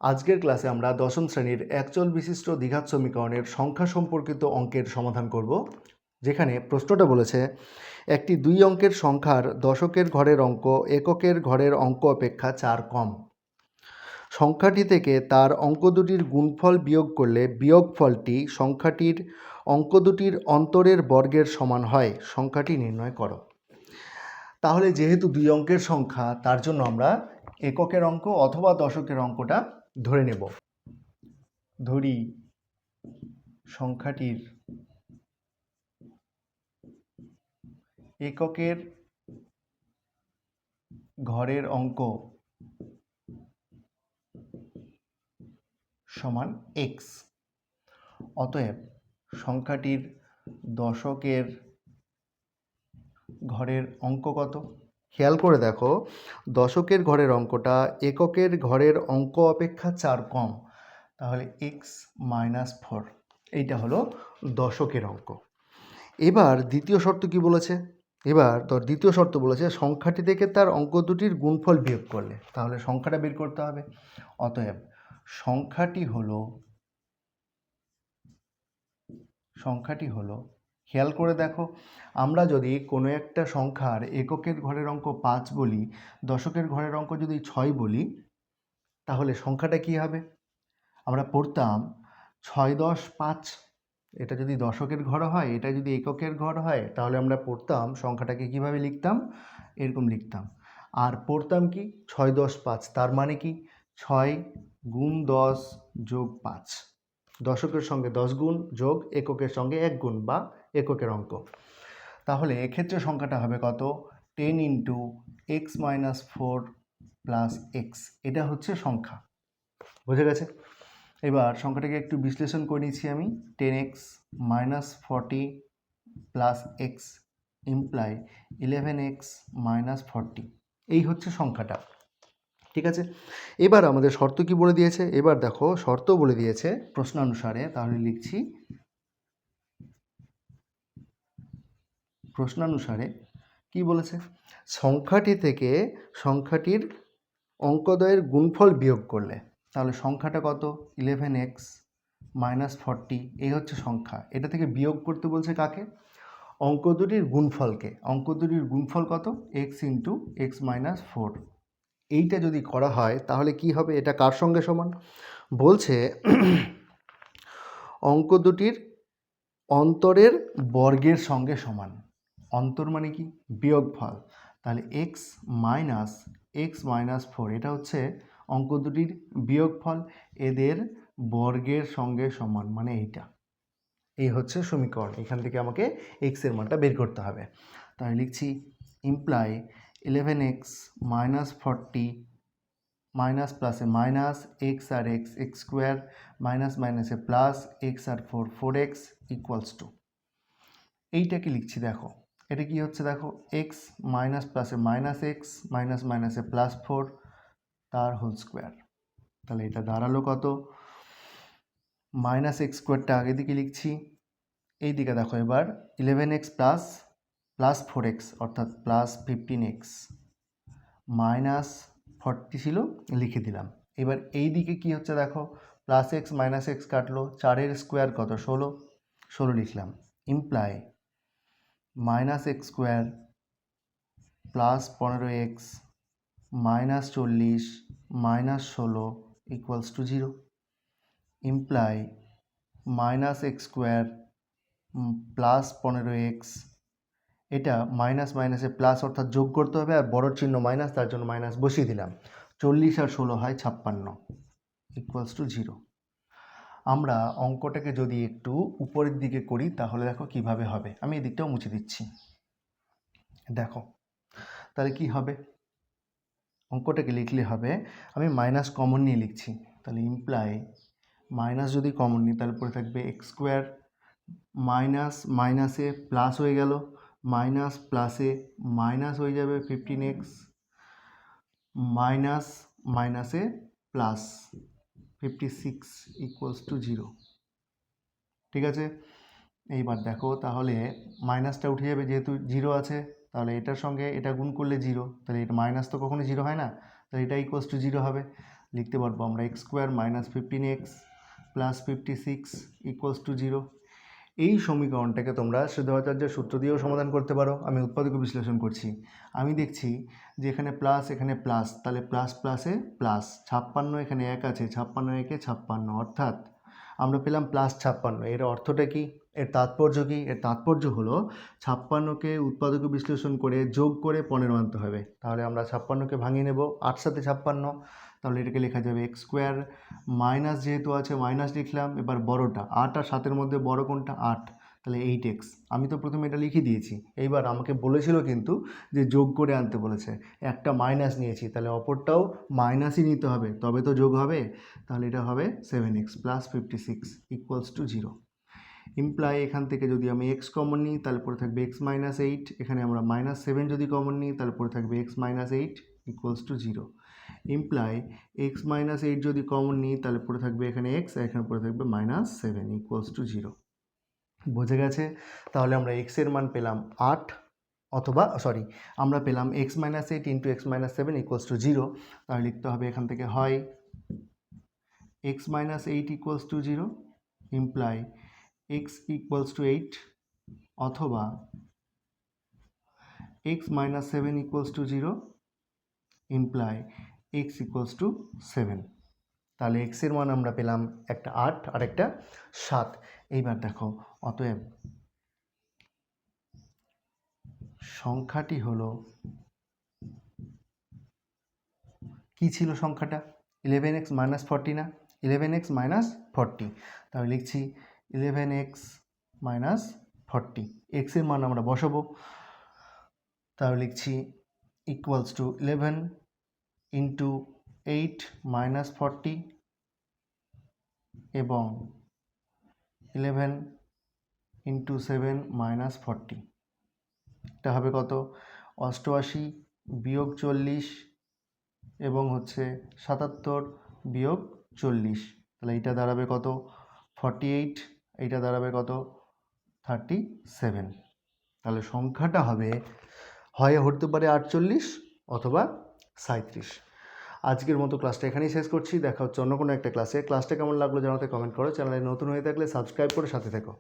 আজকের ক্লাসে আমরা দশম শ্রেণীর একচল বিশিষ্ট দ্বিঘাত সমীকরণের সংখ্যা সম্পর্কিত অঙ্কের সমাধান করব। যেখানে প্রশ্নটা বলেছে একটি 2 অঙ্কের সংখ্যার দশকের ঘরের অঙ্ক এককের ঘরের অঙ্ক অপেক্ষা 4 কম। সংখ্যাটি থেকে তার অঙ্ক দুটির গুণফল বিয়োগ করলে বিয়োগফলটি সংখ্যাটির অঙ্ক দুটির অন্তরের বর্গের সমান হয়। সংখ্যাটি নির্ণয় করো। তাহলে যেহেতু 2 অঙ্কের সংখ্যা, তার জন্য আমরা এককের অঙ্ক অথবা দশকের অঙ্কটা ধরে নেব। ধরি সংখ্যাটির এককের ঘরের অঙ্ক সমান x। অতএব সংখ্যাটির দশকের ঘরের অঙ্ক কত? খেয়াল করে দেখো, দশকের ঘরের অঙ্কটা এককের ঘরের অঙ্ক অপেক্ষা 4 কম, তাহলে x-4 এইটা হলো দশকের অঙ্ক। এবার দ্বিতীয় শর্ত কি বলেছে? দ্বিতীয় শর্ত বলেছে সংখ্যাটি থেকে তার অঙ্ক দুটির গুণফল বিয়োগ করলে, তাহলে সংখ্যাটা বের করতে হবে। অতএব সংখ্যাটি হলো খেয়াল করে দেখো, আমরা যদি কোনো একটা সংখ্যার এককের ঘরের অঙ্ক 5 বলি, দশকের ঘরের অঙ্ক যদি 6 বলি, তাহলে সংখ্যাটা কি হবে? আমরা পড়তাম 6, 10, 5। এটা যদি দশকের ঘর হয়, এটা যদি এককের ঘর হয়, তাহলে আমরা পড়তাম সংখ্যাটাকে কিভাবে লিখতাম? এরকম লিখতাম। আর পড়তাম কি 6, 10, 5, তার মানে কি 6 গুণ 10 যোগ 5। দশকের সঙ্গে 10 গুণ যোগ এককের সঙ্গে 1 গুণ বা এককের অঙ্ক। তাহলে এক্ষেত্রে সংখ্যাটা হবে কত? 10 × x-4 + x। এটা হচ্ছে সংখ্যা। বুঝে গেছে? এবার সংখ্যাটাকে একটু বিশ্লেষণ করে নিচ্ছি আমি। 10x - 40 + x imply 11x - 40। এই হচ্ছে সংখ্যাটা। ঠিক আছে, এবার আমাদের শর্ত কি বলে দিয়েছে? এবার দেখো, শর্ত বলে দিয়েছে প্রশ্নানুসারে। তাহলে লিখছি, প্রশ্নানুসারে কি বলেছে? সংখ্যাটি থেকে সংখ্যাটির অঙ্কদ্বয়ের গুণফল বিয়োগ করলে, তাহলে সংখ্যাটা কত? 11x - 40। এই হচ্ছে সংখ্যা। এটা থেকে বিয়োগ করতে বলছে কাকে? অঙ্ক দুটির গুণফলকে। অঙ্ক দুটির গুণফল কত? x × x-4। এইটা যদি করা হয় তাহলে কি হবে? এটা কার সঙ্গে সমান? বলছে অঙ্ক দুটির অন্তরের বর্গের সঙ্গে সমান। অন্তর মানে কি? বিয়োগফল। তাহলে x - x-4 এটা হচ্ছে অঙ্ক দুটির বিয়োগফল, এদের বর্গের সঙ্গে সমান, মানে এইটা। এই হচ্ছে সমীকরণ। এখান থেকে আমাকে x এর মানটা বের করতে হবে। তাহলে লিখছি ইমপ্লাই 11x - 40 মাইনাস প্লাসে মাইনাস, এক্স আর এক্স এক্স স্কোয়ার, মাইনাস মাইনাসে প্লাস, এক্স আর 4x = এইটাকে লিখছি। দেখো এটা কি হচ্ছে? দেখো এক্স মাইনাস প্লাসে মাইনাস এক্স, মাইনাস মাইনাসে +4 তার হোল স্কোয়ার। তাহলে এটা দাঁড়ালো কত? -x² আগের দিকে লিখছি। এই দিকে দেখো, এবার 11x + 4x অর্থাৎ +15x, -40 ছিল, লিখে দিলাম। এবার এই দিকে কি হচ্ছে? দেখো +x - x কাটলো, 4-এর স্কোয়ার কত? 16 লিখলাম। Imply -x² +15x -40 -16 = 0। Imply -x² +15x, এটা মাইনাস মাইনাসে প্লাস অর্থাৎ যোগ করতে হবে, আর বড় চিহ্ন মাইনাস, তার জন্য মাইনাস বসিয়ে দিলাম। 40 আর 16 হয় 56 = 0। আমরা অঙ্কটাকে যদি একটু উপরের দিকে করি তাহলে দেখো কিভাবে হবে। আমি এই দিকটাও মুছে দিচ্ছি। দেখো তাহলে কি হবে? অঙ্কটাকে লিখলে হবে, আমি মাইনাস কমন নিয়ে লিখছি। তাহলে ইমপ্লাই মাইনাস যদি কমন নিই তাহলে পরে থাকবে x², মাইনাস মাইনাসে প্লাস হয়ে গেল, মাইনাস প্লাসে মাইনাস হয়ে যাবে 15x, মাইনাস মাইনাসে প্লাস 56 = 0। ঠিক আছে, এইবার দেখো তাহলে মাইনাসটা উঠে যাবে, যেহেতু 0 আছে, তাহলে এটার সঙ্গে এটা গুণ করলে 0, তাহলে এটা মাইনাস তো কখনো 0 হয় না, তাহলে এটা = 0 হবে। লিখতে পারবো আমরা x square minus 15x plus 56 equals to 0। এই সমীকরণটাকে তোমরা শ্রীধরাচার্যের সূত্র দিয়েও সমাধান করতে পারো। আমি উৎপাদক বিশ্লেষণ করছি, আমি দেখছি যে এখানে প্লাস এখানে প্লাস, তাহলে প্লাস প্লাসে প্লাস, 56 এখানে 1 আছে, 56 একে 56, অর্থাৎ আমরা পেলাম প্লাস 56। এর অর্থটা কি, এর তাৎপর্য কি? এর তাৎপর্য হলো 56কে উৎপাদক বিশ্লেষণ করে যোগ করে 15 আনতে হবে। তাহলে আমরা 56কে ভাঙিয়ে নেব, 8 সাথে 56, তাহলে এটাকে লেখা যাবে এক্স স্কোয়ার মাইনাস, যেহেতু আছে মাইনাস লিখলাম, এবার বড়টা 8 আর 7-এর মধ্যে বড় কোনটা? 8, তাহলে 8x। আমি তো প্রথমে এটা লিখে দিয়েছি, এইবার আমাকে বলেছিল কিন্তু যে যোগ করে আনতে বলেছে, একটা মাইনাস নিয়েছি, তাহলে অপরটাও মাইনাসই নিতে হবে, তবে তো যোগ হবে। তাহলে এটা হবে 7x plus 56 equals to 0। Imply এখান থেকে যদি আমি x কমন নিই তাহলে পরে থাকবে x মাইনাস 8, এখানে আমরা মাইনাস 7 যদি কমন নিই তাহলে পরে থাকবে x minus 8 equals to 0। Imply x minus 8 যদি কমন নিই তাহলে পরে থাকবে এখানে x, এখানে পরে থাকবে মাইনাস 7 ইকুয়ালস টু 0। বোঝা গেছে? তাহলে আমরা x এর মান পেলাম 8, অথবা আমরা পেলাম x minus 8 into x minus 7 equals to 0। তাহলে লিখতে হবে এখান থেকে হয় x minus 8 equals to 0, imply x equals to 8, অথবা x minus 7 equals to 0, imply x equals to 7। তাহলে x এর মান আমরা পেলাম একটা 8 আর একটা 7। এইবার দেখো, অতএব সংখ্যাটি হলো, কি ছিল সংখ্যাটা? 11x মাইনাস 40 না? 11x মাইনাস 40, তাহলে লিখছি 11x মাইনাস 40। x এর মান আমরা বসাবো, তাহলে লিখছি ইকুয়ালস টু 11 ইন্টু 8 মাইনাস 40 এবং 11 ইন্টু 7 মাইনাস 40। এটা হবে কত? 88 বিয়োগ 40 এবং হচ্ছে 77 বিয়োগ 40, তাহলে এইটা দাঁড়াবে কত? 48, এইটা দাঁড়াবে কত? 37। তাহলে সংখ্যাটা হবে, হয় হতে পারে 48 অথবা 37। আজকের মতো ক্লাসটা এখানেই শেষ করছি, দেখা হচ্ছে অন্য কোনো একটা ক্লাসে। ক্লাসটা কেমন লাগলো জানাতে কমেন্ট করো, চ্যানেলে নতুন হয়ে থাকলে সাবস্ক্রাইব করে সাথে থেকো।